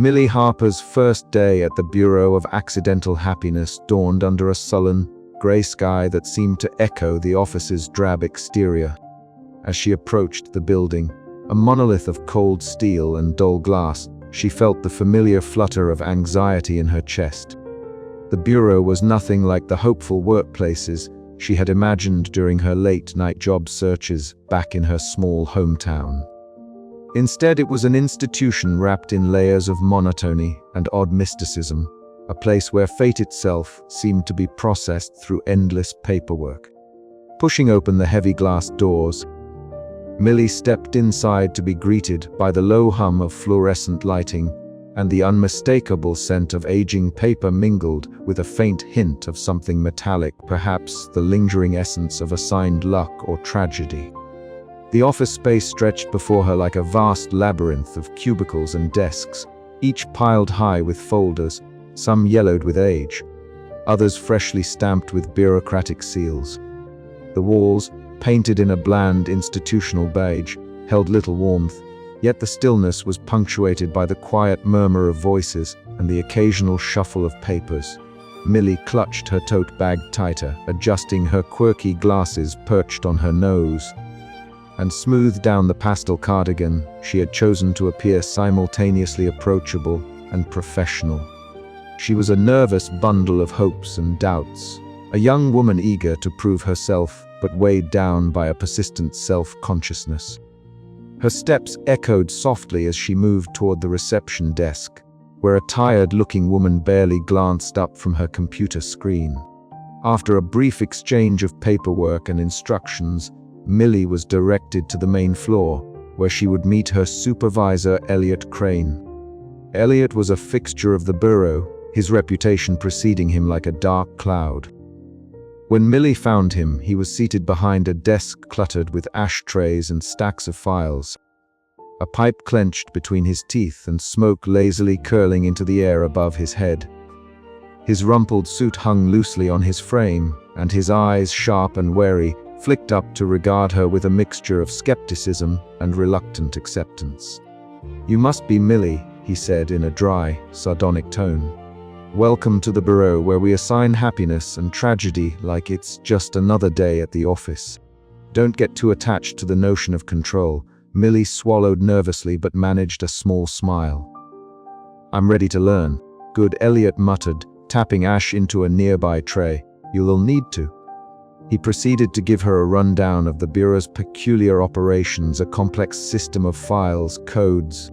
Millie Harper's first day at the Bureau of Accidental Happiness dawned under a sullen, grey sky that seemed to echo the office's drab exterior. As she approached the building, a monolith of cold steel and dull glass, she felt the familiar flutter of anxiety in her chest. The bureau was nothing like the hopeful workplaces she had imagined during her late-night job searches back in her small hometown. Instead, it was an institution wrapped in layers of monotony and odd mysticism, a place where fate itself seemed to be processed through endless paperwork. Pushing open the heavy glass doors, Millie stepped inside to be greeted by the low hum of fluorescent lighting and the unmistakable scent of aging paper mingled with a faint hint of something metallic, perhaps the lingering essence of assigned luck or tragedy. The office space stretched before her like a vast labyrinth of cubicles and desks, each piled high with folders, some yellowed with age, others freshly stamped with bureaucratic seals. The walls, painted in a bland institutional beige, held little warmth, yet the stillness was punctuated by the quiet murmur of voices and the occasional shuffle of papers. Millie clutched her tote bag tighter, adjusting her quirky glasses perched on her nose, and smoothed down the pastel cardigan she had chosen to appear simultaneously approachable and professional. She was a nervous bundle of hopes and doubts, a young woman eager to prove herself but weighed down by a persistent self-consciousness. Her steps echoed softly as she moved toward the reception desk, where a tired-looking woman barely glanced up from her computer screen. After a brief exchange of paperwork and instructions, Millie was directed to the main floor, where she would meet her supervisor, Elliot Crane. Elliot was a fixture of the bureau, his reputation preceding him like a dark cloud. When Millie found him, he was seated behind a desk cluttered with ashtrays and stacks of files, a pipe clenched between his teeth and smoke lazily curling into the air above his head. His rumpled suit hung loosely on his frame, and his eyes, sharp and wary, flicked up to regard her with a mixture of skepticism and reluctant acceptance. "You must be Millie," he said in a dry, sardonic tone. "Welcome to the bureau where we assign happiness and tragedy like it's just another day at the office." "Don't get too attached to the notion of control." Millie swallowed nervously but managed a small smile. "I'm ready to learn." "Good," Elliot muttered, tapping ash into a nearby tray. "You'll need to." He proceeded to give her a rundown of the Bureau's peculiar operations, a complex system of files, codes,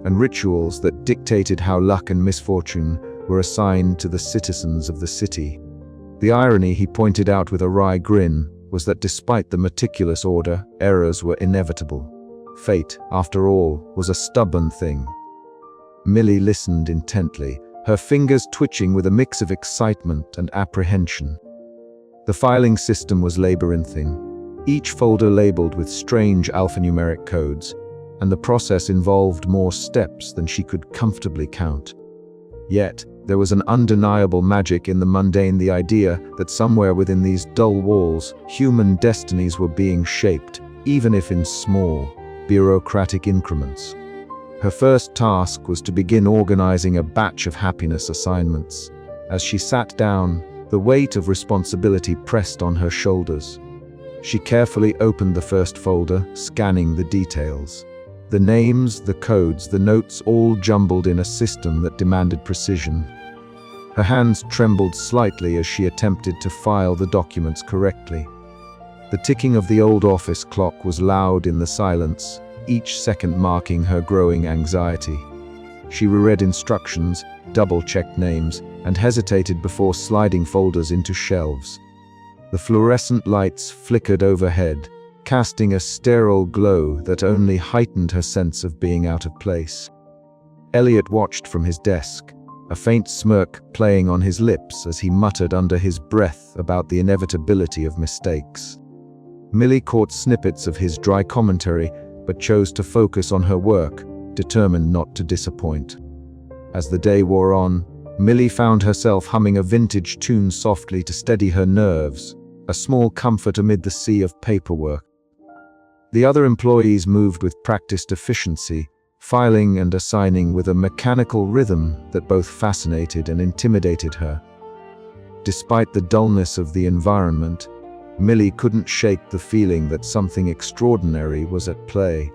and rituals that dictated how luck and misfortune were assigned to the citizens of the city. The irony, he pointed out with a wry grin, was that despite the meticulous order, errors were inevitable. Fate, after all, was a stubborn thing. Millie listened intently, her fingers twitching with a mix of excitement and apprehension. The filing system was labyrinthine, each folder labeled with strange alphanumeric codes, and the process involved more steps than she could comfortably count. Yet, there was an undeniable magic in the mundane, the idea that somewhere within these dull walls, human destinies were being shaped, even if in small, bureaucratic increments. Her first task was to begin organizing a batch of happiness assignments. As she sat down, the weight of responsibility pressed on her shoulders. She carefully opened the first folder, scanning the details. The names, the codes, the notes all jumbled in a system that demanded precision. Her hands trembled slightly as she attempted to file the documents correctly. The ticking of the old office clock was loud in the silence, each second marking her growing anxiety. She reread instructions, double-checked names, and hesitated before sliding folders into shelves. The fluorescent lights flickered overhead, casting a sterile glow that only heightened her sense of being out of place. Elliot watched from his desk, a faint smirk playing on his lips as he muttered under his breath about the inevitability of mistakes. Millie caught snippets of his dry commentary, but chose to focus on her work, determined not to disappoint. As the day wore on, Millie found herself humming a vintage tune softly to steady her nerves, a small comfort amid the sea of paperwork. The other employees moved with practiced efficiency, filing and assigning with a mechanical rhythm that both fascinated and intimidated her. Despite the dullness of the environment, Millie couldn't shake the feeling that something extraordinary was at play.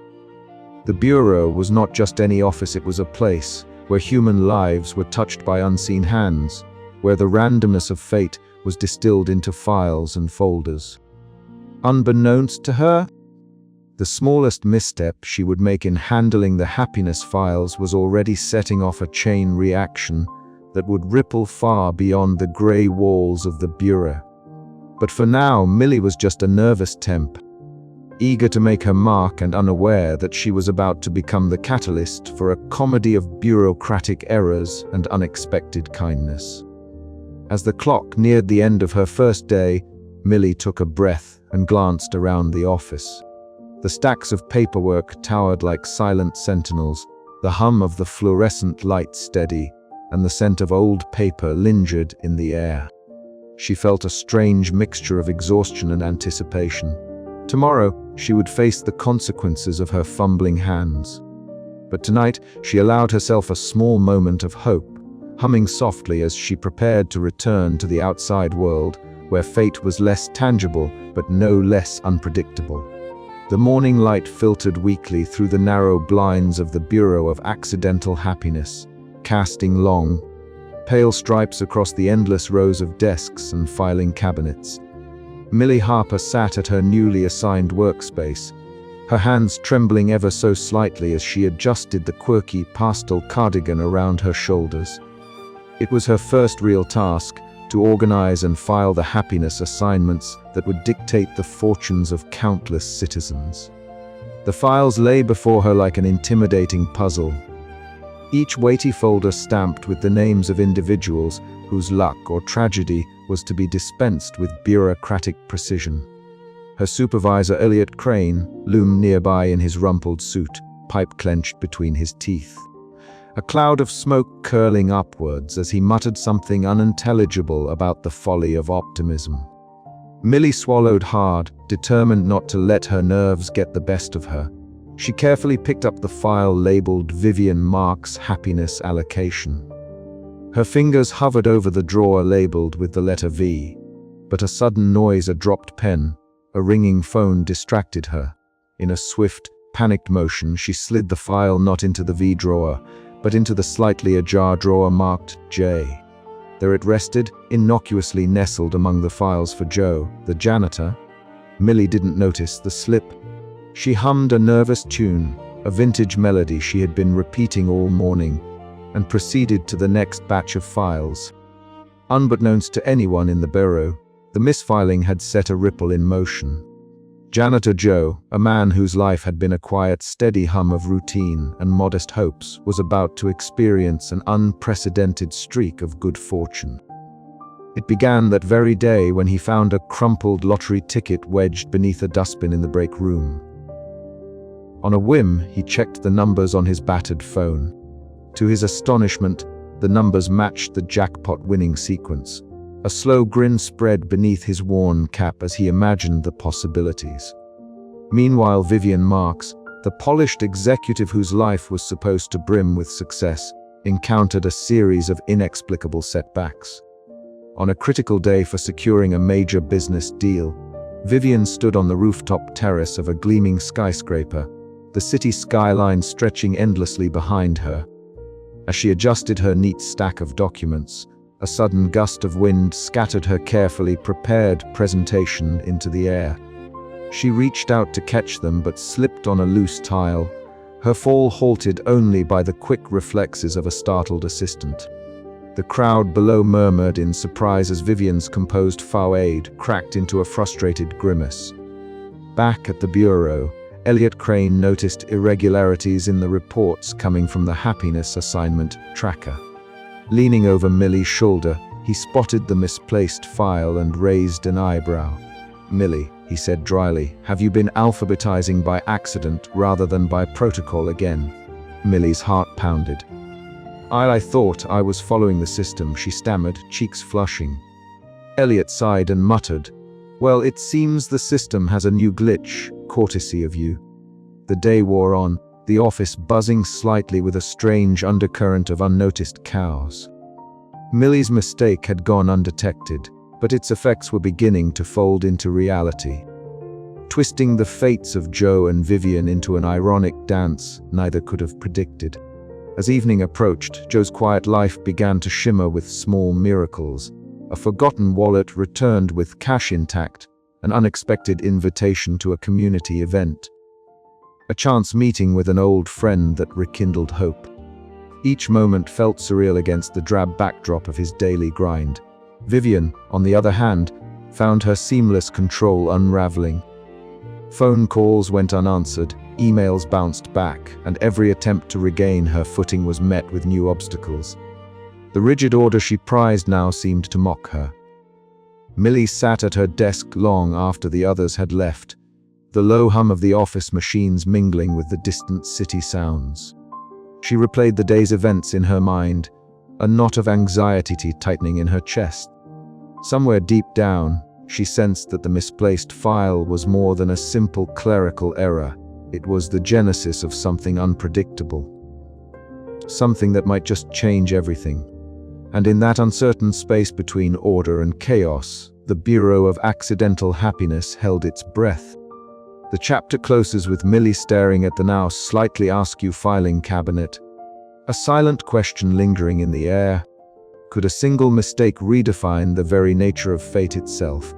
The bureau was not just any office, it was a place where human lives were touched by unseen hands, where the randomness of fate was distilled into files and folders. Unbeknownst to her, the smallest misstep she would make in handling the happiness files was already setting off a chain reaction that would ripple far beyond the grey walls of the bureau. But for now, Millie was just a nervous temp, eager to make her mark and unaware that she was about to become the catalyst for a comedy of bureaucratic errors and unexpected kindness. As the clock neared the end of her first day, Millie took a breath and glanced around the office. The stacks of paperwork towered like silent sentinels, the hum of the fluorescent light steady, and the scent of old paper lingered in the air. She felt a strange mixture of exhaustion and anticipation. Tomorrow, she would face the consequences of her fumbling hands. But tonight, she allowed herself a small moment of hope, humming softly as she prepared to return to the outside world, where fate was less tangible but no less unpredictable. The morning light filtered weakly through the narrow blinds of the Bureau of Accidental Happiness, casting long, pale stripes across the endless rows of desks and filing cabinets. Millie Harper sat at her newly assigned workspace, her hands trembling ever so slightly as she adjusted the quirky pastel cardigan around her shoulders. It was her first real task, to organize and file the happiness assignments that would dictate the fortunes of countless citizens. The files lay before her like an intimidating puzzle, each weighty folder stamped with the names of individuals whose luck or tragedy was to be dispensed with bureaucratic precision. Her supervisor, Elliot Crane, loomed nearby in his rumpled suit, pipe clenched between his teeth, a cloud of smoke curling upwards as he muttered something unintelligible about the folly of optimism. Millie swallowed hard, determined not to let her nerves get the best of her. She carefully picked up the file labeled Vivian Marks Happiness Allocation. Her fingers hovered over the drawer labeled with the letter V, but a sudden noise, a dropped pen, a ringing phone distracted her. In a swift, panicked motion, she slid the file not into the V drawer, but into the slightly ajar drawer marked J. There it rested, innocuously nestled among the files for Joe, the janitor. Millie didn't notice the slip. She hummed a nervous tune, a vintage melody she had been repeating all morning, and proceeded to the next batch of files. Unbeknownst to anyone in the bureau, the misfiling had set a ripple in motion. Janitor Joe, a man whose life had been a quiet, steady hum of routine and modest hopes, was about to experience an unprecedented streak of good fortune. It began that very day when he found a crumpled lottery ticket wedged beneath a dustbin in the break room. On a whim, he checked the numbers on his battered phone. To his astonishment, the numbers matched the jackpot winning sequence. A slow grin spread beneath his worn cap as he imagined the possibilities. Meanwhile, Vivian Marks, the polished executive whose life was supposed to brim with success, encountered a series of inexplicable setbacks. On a critical day for securing a major business deal, Vivian stood on the rooftop terrace of a gleaming skyscraper, the city skyline stretching endlessly behind her. As she adjusted her neat stack of documents, a sudden gust of wind scattered her carefully prepared presentation into the air. She reached out to catch them but slipped on a loose tile, her fall halted only by the quick reflexes of a startled assistant. The crowd below murmured in surprise as Vivian's composed façade cracked into a frustrated grimace. Back at the bureau, Elliot Crane noticed irregularities in the reports coming from the happiness assignment tracker. Leaning over Millie's shoulder, he spotted the misplaced file and raised an eyebrow. "Millie," he said dryly, "have you been alphabetizing by accident rather than by protocol again?" Millie's heart pounded. I thought I was following the system," she stammered, cheeks flushing. Elliot sighed and muttered, "Well, it seems the system has a new glitch, courtesy of you." The day wore on, the office buzzing slightly with a strange undercurrent of unnoticed chaos. Millie's mistake had gone undetected, but its effects were beginning to fold into reality, twisting the fates of Joe and Vivian into an ironic dance neither could have predicted. As evening approached, Joe's quiet life began to shimmer with small miracles. A forgotten wallet returned with cash intact, an unexpected invitation to a community event, a chance meeting with an old friend that rekindled hope. Each moment felt surreal against the drab backdrop of his daily grind. Vivian, on the other hand, found her seamless control unraveling. Phone calls went unanswered, emails bounced back, and every attempt to regain her footing was met with new obstacles. The rigid order she prized now seemed to mock her. Millie sat at her desk long after the others had left, the low hum of the office machines mingling with the distant city sounds. She replayed the day's events in her mind, a knot of anxiety tightening in her chest. Somewhere deep down, she sensed that the misplaced file was more than a simple clerical error. It was the genesis of something unpredictable, something that might just change everything. And in that uncertain space between order and chaos, the Bureau of Accidental Happiness held its breath. The chapter closes with Millie staring at the now slightly askew filing cabinet, a silent question lingering in the air. Could a single mistake redefine the very nature of fate itself?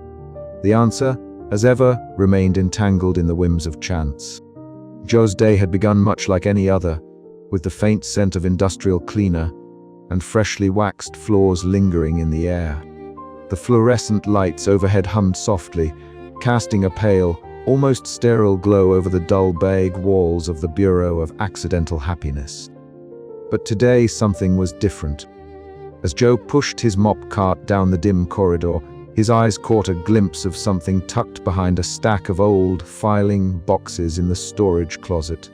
The answer, as ever, remained entangled in the whims of chance. Joe's day had begun much like any other, with the faint scent of industrial cleaner and freshly waxed floors lingering in the air. The fluorescent lights overhead hummed softly, casting a pale, almost sterile glow over the dull beige walls of the Bureau of Accidental Happiness. But today something was different. As Joe pushed his mop cart down the dim corridor, his eyes caught a glimpse of something tucked behind a stack of old filing boxes in the storage closet.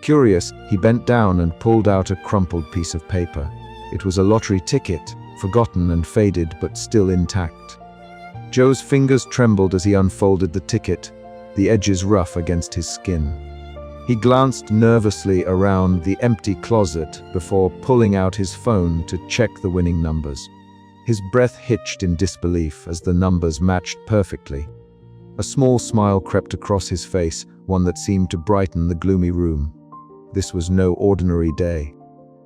Curious, he bent down and pulled out a crumpled piece of paper. It was a lottery ticket, forgotten and faded but still intact. Joe's fingers trembled as he unfolded the ticket, the edges rough against his skin. He glanced nervously around the empty closet before pulling out his phone to check the winning numbers. His breath hitched in disbelief as the numbers matched perfectly. A small smile crept across his face, one that seemed to brighten the gloomy room. This was no ordinary day.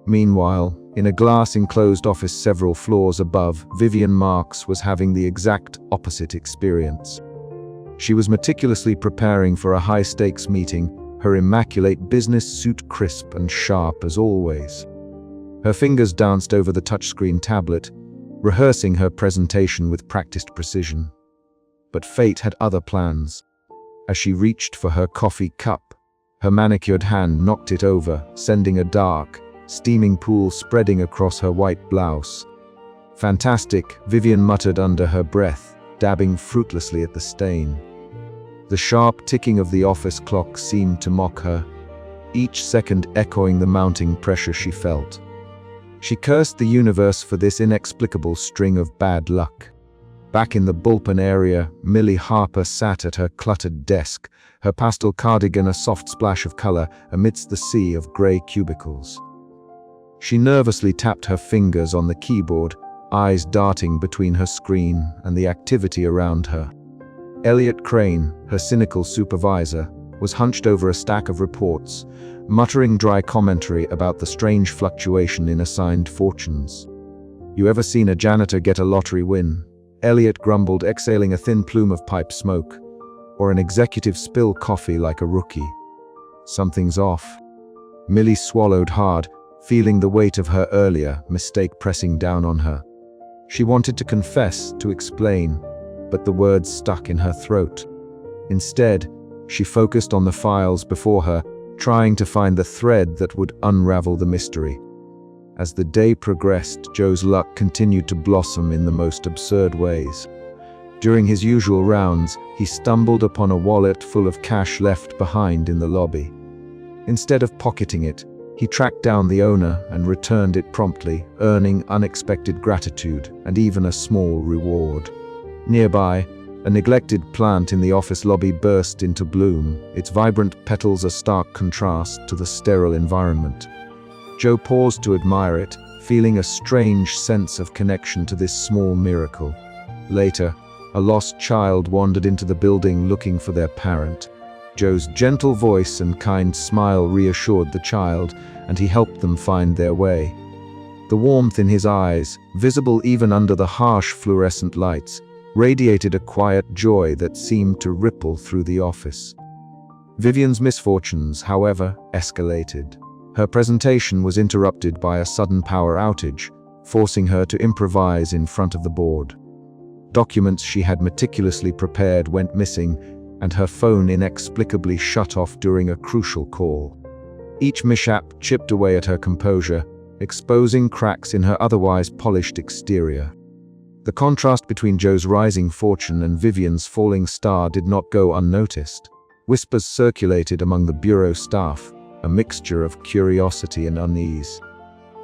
Meanwhile, in a glass-enclosed office several floors above, Vivian Marks was having the exact opposite experience. She was meticulously preparing for a high-stakes meeting, her immaculate business suit crisp and sharp as always. Her fingers danced over the touchscreen tablet, rehearsing her presentation with practiced precision. But fate had other plans. As she reached for her coffee cup, her manicured hand knocked it over, sending a dark, steaming pool spreading across her white blouse. "Fantastic," Vivian muttered under her breath, dabbing fruitlessly at the stain. The sharp ticking of the office clock seemed to mock her, each second echoing the mounting pressure she felt. She cursed the universe for this inexplicable string of bad luck. Back in the bullpen area, Millie Harper sat at her cluttered desk, her pastel cardigan a soft splash of color amidst the sea of gray cubicles. She nervously tapped her fingers on the keyboard, eyes darting between her screen and the activity around her. Elliot Crane, her cynical supervisor, was hunched over a stack of reports, muttering dry commentary about the strange fluctuation in assigned fortunes. "You ever seen a janitor get a lottery win?" Elliot grumbled, exhaling a thin plume of pipe smoke. "Or an executive spill coffee like a rookie? Something's off." Millie swallowed hard, feeling the weight of her earlier mistake pressing down on her. She wanted to confess, to explain, but the words stuck in her throat. Instead, she focused on the files before her, trying to find the thread that would unravel the mystery. As the day progressed, Joe's luck continued to blossom in the most absurd ways. During his usual rounds, he stumbled upon a wallet full of cash left behind in the lobby. Instead of pocketing it, he tracked down the owner and returned it promptly, earning unexpected gratitude and even a small reward. Nearby, A neglected plant in the office lobby burst into bloom, its vibrant petals a stark contrast to the sterile environment. Joe paused to admire it, feeling a strange sense of connection to this small miracle. Later, a lost child wandered into the building looking for their parent. Joe's gentle voice and kind smile reassured the child, and he helped them find their way. The warmth in his eyes, visible even under the harsh fluorescent lights, radiated a quiet joy that seemed to ripple through the office. Vivian's misfortunes, however, escalated. Her presentation was interrupted by a sudden power outage, forcing her to improvise in front of the board. Documents she had meticulously prepared went missing, and her phone inexplicably shut off during a crucial call. Each mishap chipped away at her composure, exposing cracks in her otherwise polished exterior. The contrast between Joe's rising fortune and Vivian's falling star did not go unnoticed. Whispers circulated among the bureau staff, a mixture of curiosity and unease.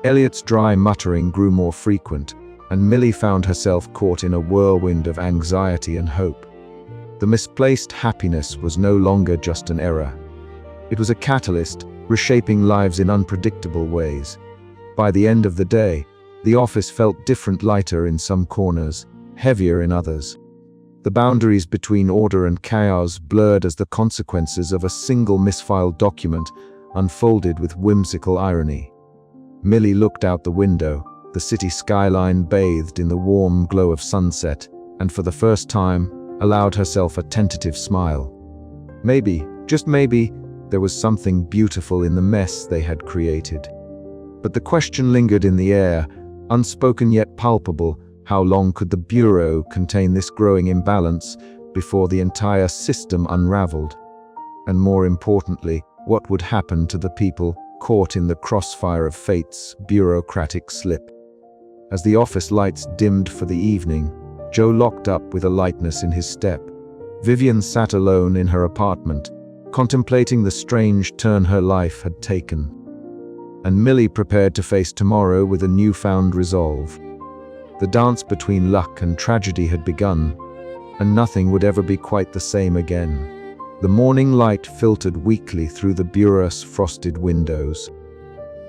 Elliot's dry muttering grew more frequent, and Millie found herself caught in a whirlwind of anxiety and hope. The misplaced happiness was no longer just an error. It was a catalyst, reshaping lives in unpredictable ways. By the end of the day, the office felt different, lighter in some corners, heavier in others. The boundaries between order and chaos blurred as the consequences of a single misfiled document unfolded with whimsical irony. Millie looked out the window, the city skyline bathed in the warm glow of sunset, and for the first time, allowed herself a tentative smile. Maybe, just maybe, there was something beautiful in the mess they had created. But the question lingered in the air, unspoken yet palpable: how long could the bureau contain this growing imbalance before the entire system unraveled? And more importantly, what would happen to the people caught in the crossfire of fate's bureaucratic slip? As the office lights dimmed for the evening, Joe locked up with a lightness in his step. Vivian sat alone in her apartment, contemplating the strange turn her life had taken. And Millie prepared to face tomorrow with a newfound resolve. The dance between luck and tragedy had begun, and nothing would ever be quite the same again. The morning light filtered weakly through the bureau's frosted windows,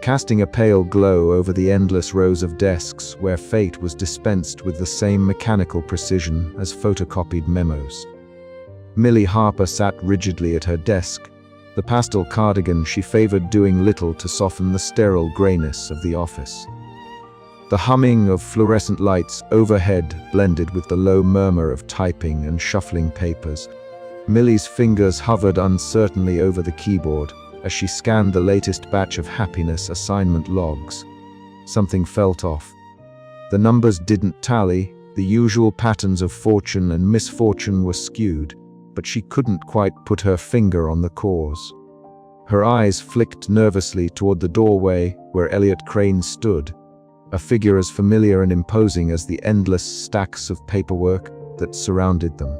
casting a pale glow over the endless rows of desks where fate was dispensed with the same mechanical precision as photocopied memos. Millie Harper sat rigidly at her desk, the pastel cardigan she favored doing little to soften the sterile grayness of the office. The humming of fluorescent lights overhead blended with the low murmur of typing and shuffling papers. Millie's fingers hovered uncertainly over the keyboard as she scanned the latest batch of happiness assignment logs. Something felt off. The numbers didn't tally, the usual patterns of fortune and misfortune were skewed, but she couldn't quite put her finger on the cause. Her eyes flicked nervously toward the doorway where Elliot Crane stood, a figure as familiar and imposing as the endless stacks of paperwork that surrounded them.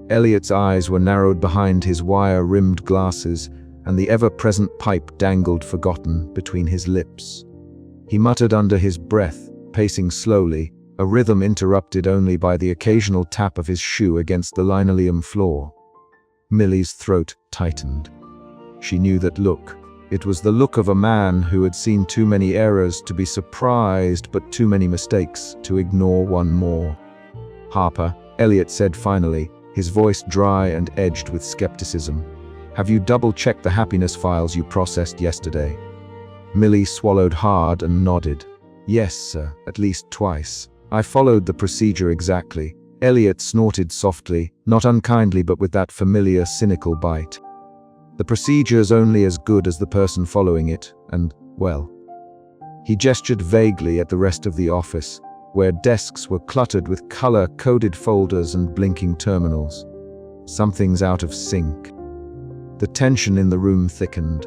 Elliot's eyes were narrowed behind his wire-rimmed glasses, and the ever-present pipe dangled forgotten between his lips. He muttered under his breath, pacing slowly, a rhythm interrupted only by the occasional tap of his shoe against the linoleum floor. Millie's throat tightened. She knew that look. It was the look of a man who had seen too many errors to be surprised, but too many mistakes to ignore one more. "Harper," Elliot said finally, his voice dry and edged with skepticism. "Have you double-checked the happiness files you processed yesterday?" Millie swallowed hard and nodded. "Yes, sir, at least twice. I followed the procedure exactly." Elliot snorted softly, not unkindly but with that familiar cynical bite. "The procedure's only as good as the person following it, and, well..." He gestured vaguely at the rest of the office, where desks were cluttered with color-coded folders and blinking terminals. "Something's out of sync." The tension in the room thickened.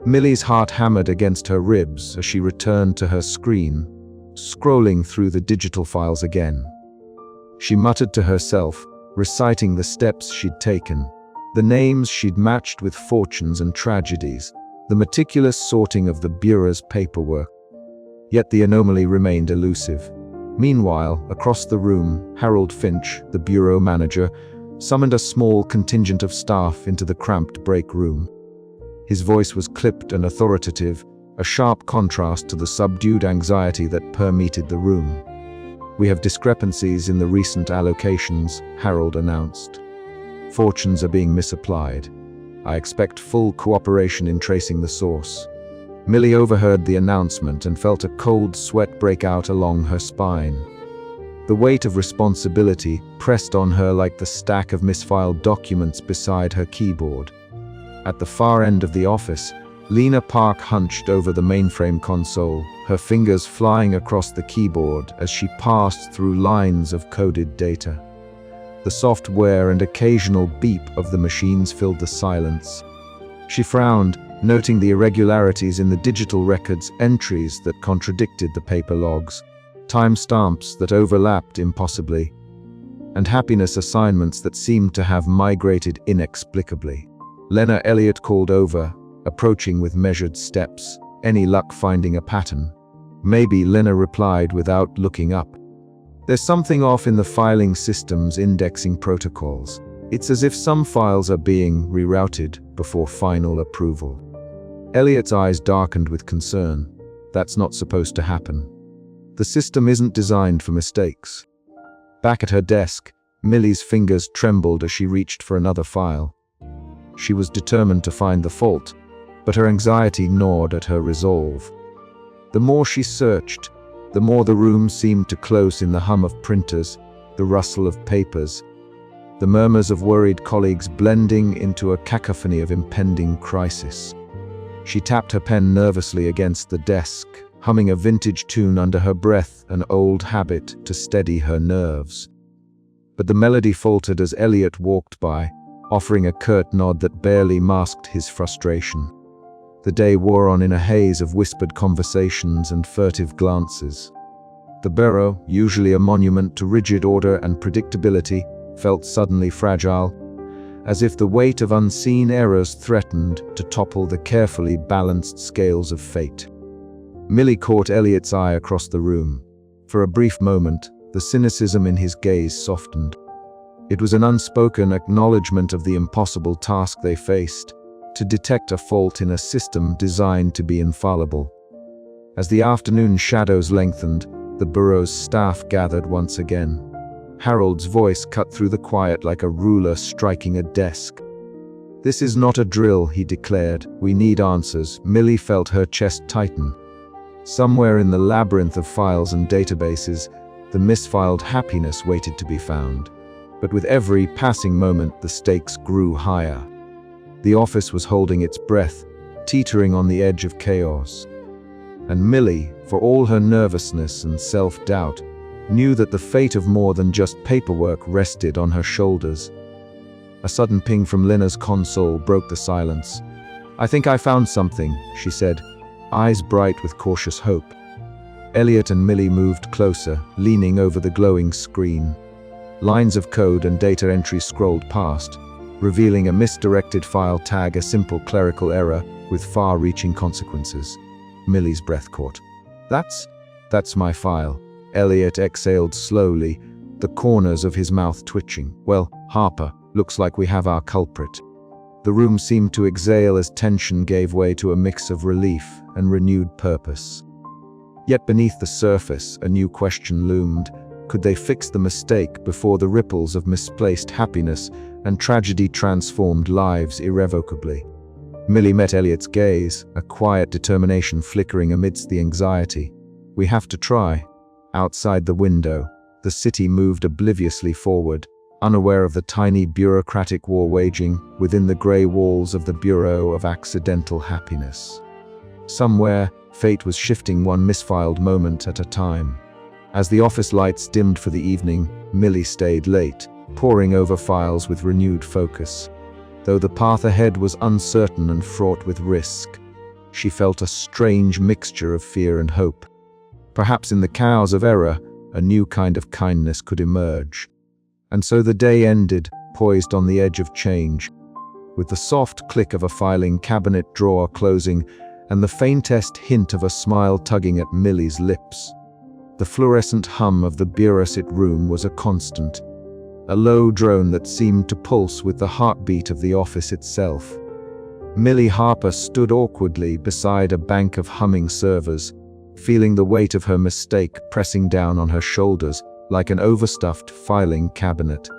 Millie's heart hammered against her ribs as she returned to her screen, scrolling through the digital files again. She muttered to herself, reciting the steps she'd taken, the names she'd matched with fortunes and tragedies, the meticulous sorting of the bureau's paperwork. Yet the anomaly remained elusive. Meanwhile, across the room, Harold Finch, the bureau manager, summoned a small contingent of staff into the cramped break room. His voice was clipped and authoritative, a sharp contrast to the subdued anxiety that permeated the room. "We have discrepancies in the recent allocations," Harold announced. "Fortunes are being misapplied. I expect full cooperation in tracing the source." Millie overheard the announcement and felt a cold sweat break out along her spine. The weight of responsibility pressed on her like the stack of misfiled documents beside her keyboard. At the far end of the office, Lena Park hunched over the mainframe console, her fingers flying across the keyboard as she passed through lines of coded data. The software and occasional beep of the machines filled the silence. She frowned, noting the irregularities in the digital records, entries that contradicted the paper logs, timestamps that overlapped impossibly, and happiness assignments that seemed to have migrated inexplicably. Lena Elliott called over, approaching with measured steps. "Any luck finding a pattern?" "Maybe," Lena replied without looking up. "There's something off in the filing system's indexing protocols. It's as if some files are being rerouted before final approval." Elliott's eyes darkened with concern. "That's not supposed to happen. The system isn't designed for mistakes." Back at her desk, Millie's fingers trembled as she reached for another file. She was determined to find the fault, but her anxiety gnawed at her resolve. The more she searched, the more the room seemed to close in the hum of printers, the rustle of papers, the murmurs of worried colleagues blending into a cacophony of impending crisis. She tapped her pen nervously against the desk, humming a vintage tune under her breath, an old habit to steady her nerves. But the melody faltered as Elliot walked by, offering a curt nod that barely masked his frustration. The day wore on in a haze of whispered conversations and furtive glances. The bureau, usually a monument to rigid order and predictability, felt suddenly fragile, as if the weight of unseen errors threatened to topple the carefully balanced scales of fate. Millie caught Elliot's eye across the room. For a brief moment, the cynicism in his gaze softened. It was an unspoken acknowledgement of the impossible task they faced, to detect a fault in a system designed to be infallible. As the afternoon shadows lengthened, the bureau's staff gathered once again. Harold's voice cut through the quiet like a ruler striking a desk. "This is not a drill," he declared. "We need answers." Millie felt her chest tighten. Somewhere in the labyrinth of files and databases, the misfiled happiness waited to be found. But with every passing moment, the stakes grew higher. The office was holding its breath, teetering on the edge of chaos. And Millie, for all her nervousness and self-doubt, knew that the fate of more than just paperwork rested on her shoulders. A sudden ping from Lena's console broke the silence. "I think I found something," she said, eyes bright with cautious hope. Elliot and Millie moved closer, leaning over the glowing screen. Lines of code and data entry scrolled past, revealing a misdirected file tag, a simple clerical error with far-reaching consequences. Millie's breath caught. That's my file." Elliot exhaled slowly, the corners of his mouth twitching. "Well, Harper, looks like we have our culprit." The room seemed to exhale as tension gave way to a mix of relief and renewed purpose. Yet beneath the surface, a new question loomed. Could they fix the mistake before the ripples of misplaced happiness and tragedy transformed lives irrevocably? Millie met Elliot's gaze, a quiet determination flickering amidst the anxiety. "We have to try." Outside the window, the city moved obliviously forward, unaware of the tiny bureaucratic war waging within the grey walls of the Bureau of Accidental Happiness. Somewhere, fate was shifting one misfiled moment at a time. As the office lights dimmed for the evening, Millie stayed late, poring over files with renewed focus. Though the path ahead was uncertain and fraught with risk, she felt a strange mixture of fear and hope. Perhaps in the chaos of error, a new kind of kindness could emerge. And so the day ended, poised on the edge of change, with the soft click of a filing cabinet drawer closing and the faintest hint of a smile tugging at Millie's lips. The fluorescent hum of the bureaucratic room was a constant, a low drone that seemed to pulse with the heartbeat of the office itself. Millie Harper stood awkwardly beside a bank of humming servers, feeling the weight of her mistake pressing down on her shoulders like an overstuffed filing cabinet.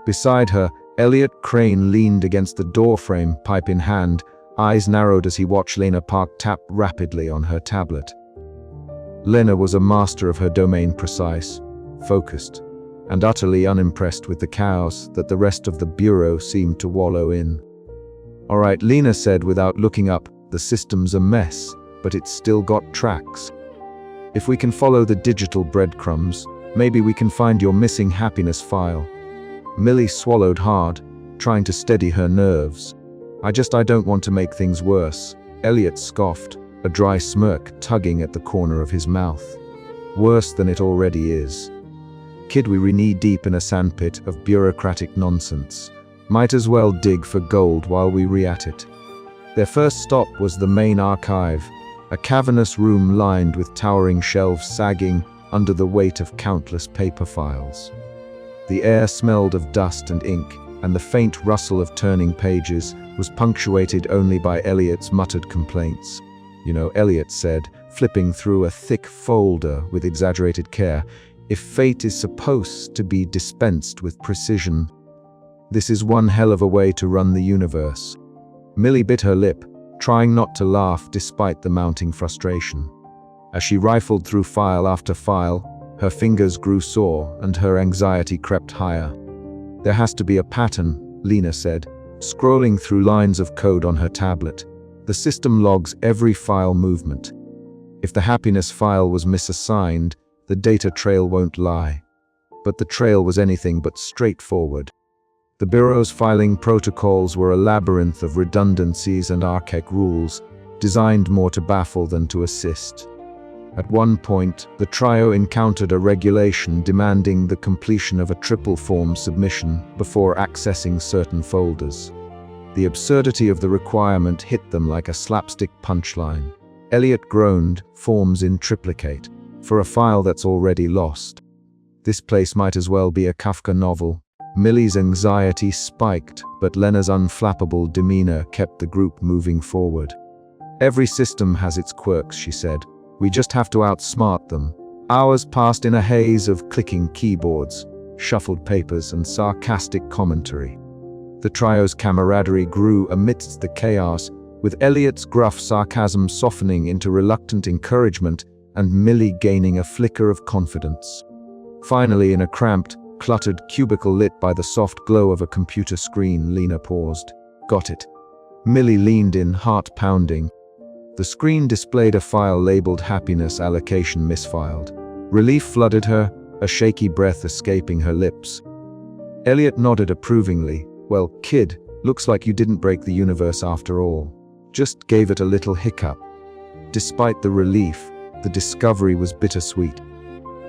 Beside her, Elliot Crane leaned against the doorframe, pipe in hand, eyes narrowed as he watched Lena Park tap rapidly on her tablet. Lena was a master of her domain, precise, focused, and utterly unimpressed with the chaos that the rest of the bureau seemed to wallow in. "All right," Lena said without looking up, "the system's a mess, but it's still got tracks. If we can follow the digital breadcrumbs, maybe we can find your missing happiness file." Millie swallowed hard, trying to steady her nerves. I don't want to make things worse," Elliot scoffed, a dry smirk tugging at the corner of his mouth. "Worse than it already is. Kid, we're knee-deep in a sandpit of bureaucratic nonsense. Might as well dig for gold while we're at it." Their first stop was the main archive, a cavernous room lined with towering shelves sagging under the weight of countless paper files. The air smelled of dust and ink, and the faint rustle of turning pages was punctuated only by Elliot's muttered complaints. "You know," Elliot said, flipping through a thick folder with exaggerated care, "if fate is supposed to be dispensed with precision, this is one hell of a way to run the universe." Millie bit her lip, trying not to laugh despite the mounting frustration. As she rifled through file after file, her fingers grew sore and her anxiety crept higher. "There has to be a pattern," Lena said, scrolling through lines of code on her tablet. "The system logs every file movement. If the happiness file was misassigned, the data trail won't lie." But the trail was anything but straightforward. The Bureau's filing protocols were a labyrinth of redundancies and archaic rules, designed more to baffle than to assist. At one point, the trio encountered a regulation demanding the completion of a triple form submission before accessing certain folders. The absurdity of the requirement hit them like a slapstick punchline. Elliot groaned, "Forms in triplicate, for a file that's already lost. This place might as well be a Kafka novel." Millie's anxiety spiked, but Lena's unflappable demeanor kept the group moving forward. "Every system has its quirks," she said. "We just have to outsmart them." Hours passed in a haze of clicking keyboards, shuffled papers, and sarcastic commentary. The trio's camaraderie grew amidst the chaos, with Elliot's gruff sarcasm softening into reluctant encouragement and Millie gaining a flicker of confidence. Finally, in a cramped, cluttered cubicle lit by the soft glow of a computer screen, Lena paused. "Got it." Millie leaned in, heart pounding. The screen displayed a file labeled "Happiness Allocation Misfiled." Relief flooded her, a shaky breath escaping her lips. Elliot nodded approvingly. "Well, kid, looks like you didn't break the universe after all. Just gave it a little hiccup." Despite the relief, the discovery was bittersweet.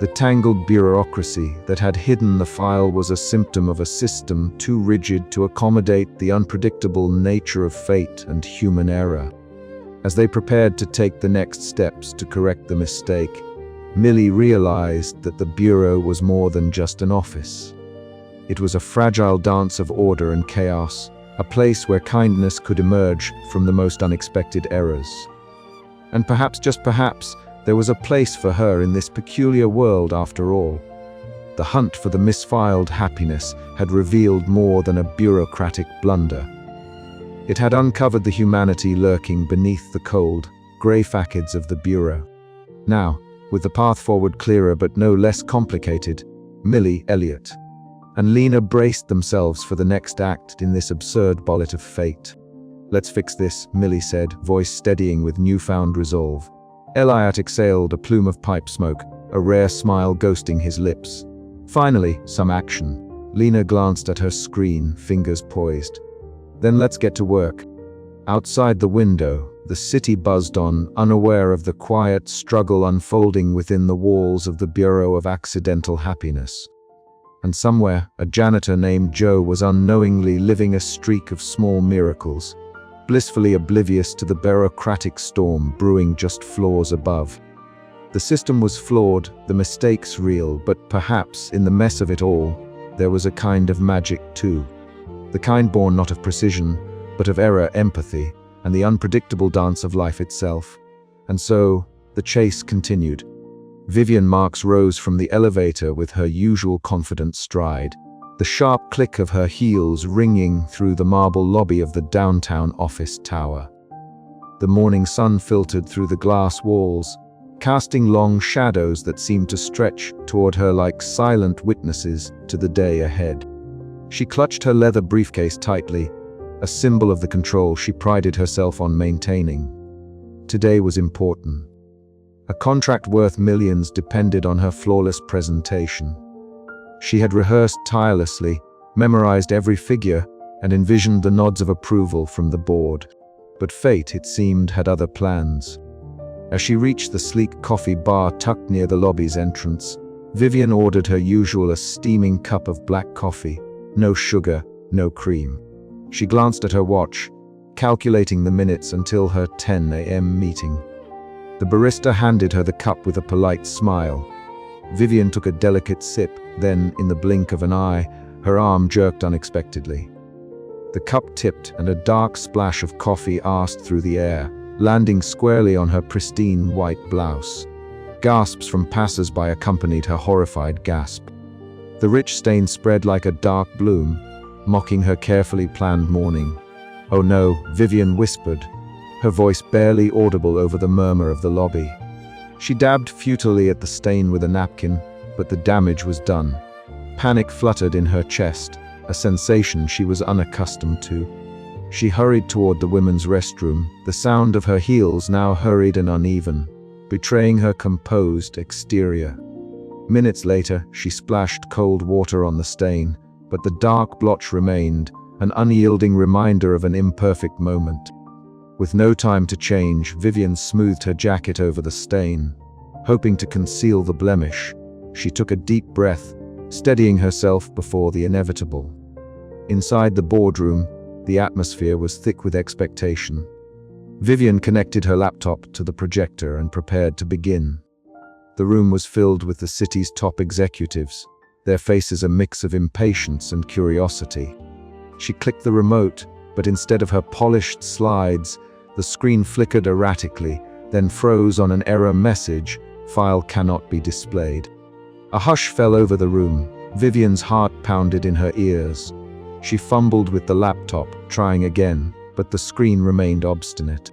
The tangled bureaucracy that had hidden the file was a symptom of a system too rigid to accommodate the unpredictable nature of fate and human error. As they prepared to take the next steps to correct the mistake, Millie realized that the bureau was more than just an office. It was a fragile dance of order and chaos, a place where kindness could emerge from the most unexpected errors. And perhaps, just perhaps, there was a place for her in this peculiar world after all. The hunt for the misfiled happiness had revealed more than a bureaucratic blunder. It had uncovered the humanity lurking beneath the cold, grey facades of the bureau. Now, with the path forward clearer but no less complicated, Millie, Elliot, and Lena braced themselves for the next act in this absurd bullet of fate. "Let's fix this," Millie said, voice steadying with newfound resolve. Elliot exhaled a plume of pipe smoke, a rare smile ghosting his lips. Finally, some action. Lena glanced at her screen, fingers poised. "Then let's get to work." Outside the window, the city buzzed on, unaware of the quiet struggle unfolding within the walls of the Bureau of Accidental Happiness. And somewhere, a janitor named Joe was unknowingly living a streak of small miracles, blissfully oblivious to the bureaucratic storm brewing just floors above. The system was flawed, the mistakes real, but perhaps in the mess of it all, there was a kind of magic too. The kind born not of precision, but of error, empathy, and the unpredictable dance of life itself. And so, the chase continued. Vivian Marks rose from the elevator with her usual confident stride, the sharp click of her heels ringing through the marble lobby of the downtown office tower. The morning sun filtered through the glass walls, casting long shadows that seemed to stretch toward her like silent witnesses to the day ahead. She clutched her leather briefcase tightly, a symbol of the control she prided herself on maintaining. Today was important. A contract worth millions depended on her flawless presentation. She had rehearsed tirelessly, memorized every figure, and envisioned the nods of approval from the board. But fate, it seemed, had other plans. As she reached the sleek coffee bar tucked near the lobby's entrance, Vivian ordered her usual steaming cup of black coffee, no sugar, no cream. She glanced at her watch, calculating the minutes until her 10 a.m. meeting. The barista handed her the cup with a polite smile. Vivian took a delicate sip, then, in the blink of an eye, her arm jerked unexpectedly. The cup tipped and a dark splash of coffee asked through the air, landing squarely on her pristine white blouse. Gasps from passers-by accompanied her horrified gasp. The rich stain spread like a dark bloom, mocking her carefully planned morning. "Oh no," Vivian whispered, her voice barely audible over the murmur of the lobby. She dabbed futilely at the stain with a napkin, but the damage was done. Panic fluttered in her chest, a sensation she was unaccustomed to. She hurried toward the women's restroom, the sound of her heels now hurried and uneven, betraying her composed exterior. Minutes later, she splashed cold water on the stain, but the dark blotch remained, an unyielding reminder of an imperfect moment. With no time to change, Vivian smoothed her jacket over the stain. Hoping to conceal the blemish, she took a deep breath, steadying herself before the inevitable. Inside the boardroom, the atmosphere was thick with expectation. Vivian connected her laptop to the projector and prepared to begin. The room was filled with the city's top executives, their faces a mix of impatience and curiosity. She clicked the remote, but instead of her polished slides, the screen flickered erratically, then froze on an error message, "File cannot be displayed." A hush fell over the room. Vivian's heart pounded in her ears. She fumbled with the laptop, trying again, but the screen remained obstinate.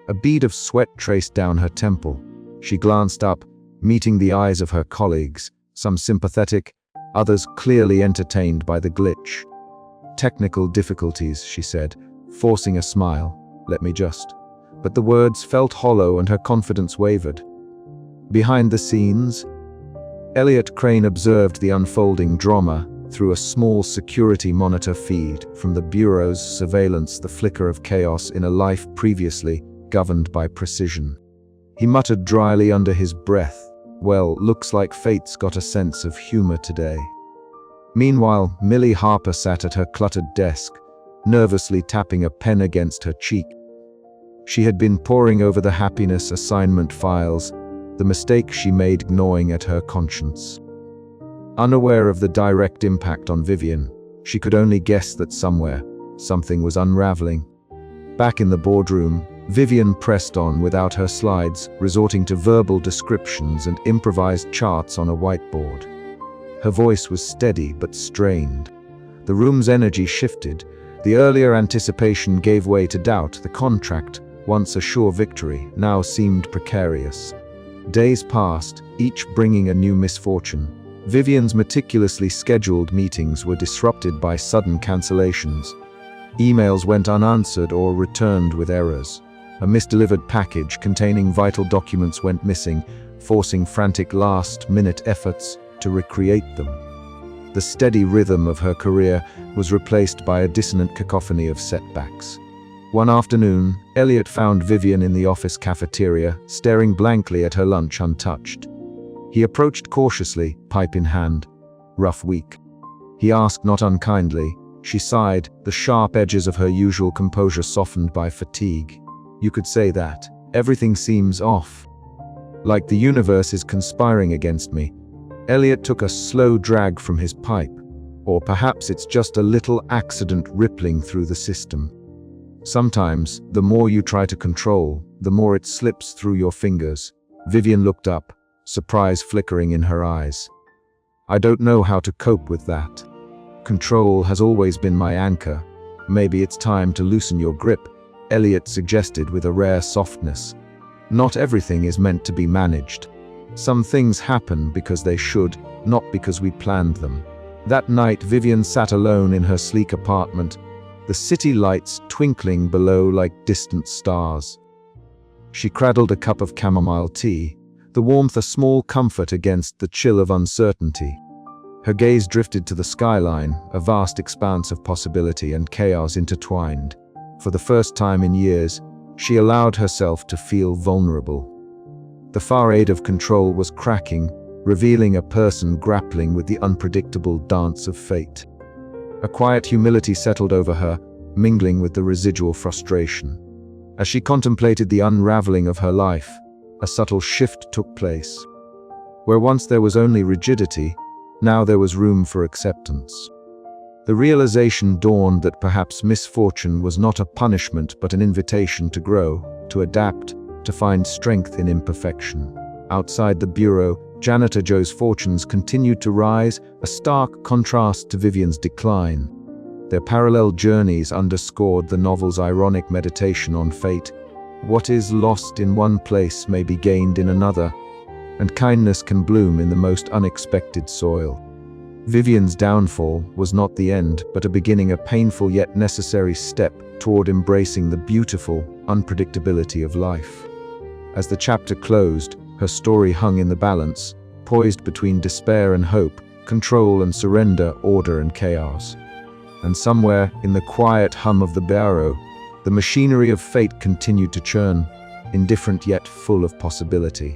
A bead of sweat traced down her temple. She glanced up, meeting the eyes of her colleagues, some sympathetic, others clearly entertained by the glitch. "Technical difficulties," she said, forcing a smile. "Let me just." But the words felt hollow and her confidence wavered. Behind the scenes, Elliot Crane observed the unfolding drama through a small security monitor feed from the Bureau's surveillance, the flicker of chaos in a life previously governed by precision. He muttered dryly under his breath, "Well, looks like fate's got a sense of humor today." Meanwhile, Millie Harper sat at her cluttered desk, nervously tapping a pen against her cheek. She had been poring over the happiness assignment files, the mistake she made gnawing at her conscience. Unaware of the direct impact on Vivian, she could only guess that somewhere, something was unraveling. Back in the boardroom, Vivian pressed on without her slides, resorting to verbal descriptions and improvised charts on a whiteboard. Her voice was steady but strained. The room's energy shifted. The earlier anticipation gave way to doubt. The contract, once a sure victory, now seemed precarious. Days passed, each bringing a new misfortune. Vivian's meticulously scheduled meetings were disrupted by sudden cancellations. Emails went unanswered or returned with errors. A misdelivered package containing vital documents went missing, forcing frantic last-minute efforts to recreate them. The steady rhythm of her career was replaced by a dissonant cacophony of setbacks. One afternoon, Elliot found Vivian in the office cafeteria, staring blankly at her lunch untouched. He approached cautiously, pipe in hand. "Rough week?" he asked not unkindly. She sighed, the sharp edges of her usual composure softened by fatigue. "You could say that. Everything seems off." Like the universe is conspiring against me. Elliot took a slow drag from his pipe. Or perhaps it's just a little accident rippling through the system. Sometimes, the more you try to control, the more it slips through your fingers. Vivian looked up, surprise flickering in her eyes. I don't know how to cope with that. Control has always been my anchor. Maybe it's time to loosen your grip, Elliot suggested with a rare softness. Not everything is meant to be managed. Some things happen because they should, not because we planned them. That night, Vivian sat alone in her sleek apartment, the city lights twinkling below like distant stars. She cradled a cup of chamomile tea, the warmth a small comfort against the chill of uncertainty. Her gaze drifted to the skyline, a vast expanse of possibility and chaos intertwined. For the first time in years, she allowed herself to feel vulnerable. The far edge of control was cracking, revealing a person grappling with the unpredictable dance of fate. A quiet humility settled over her, mingling with the residual frustration. As she contemplated the unraveling of her life, a subtle shift took place. Where once there was only rigidity, now there was room for acceptance. The realization dawned that perhaps misfortune was not a punishment but an invitation to grow, to adapt, to find strength in imperfection. Outside the bureau, Janitor Joe's fortunes continued to rise, a stark contrast to Vivian's decline. Their parallel journeys underscored the novel's ironic meditation on fate. What is lost in one place may be gained in another, and kindness can bloom in the most unexpected soil. Vivian's downfall was not the end, but a beginning, a painful yet necessary step toward embracing the beautiful unpredictability of life. As the chapter closed, her story hung in the balance, poised between despair and hope, control and surrender, order and chaos. And somewhere, in the quiet hum of the bureau, the machinery of fate continued to churn, indifferent yet full of possibility.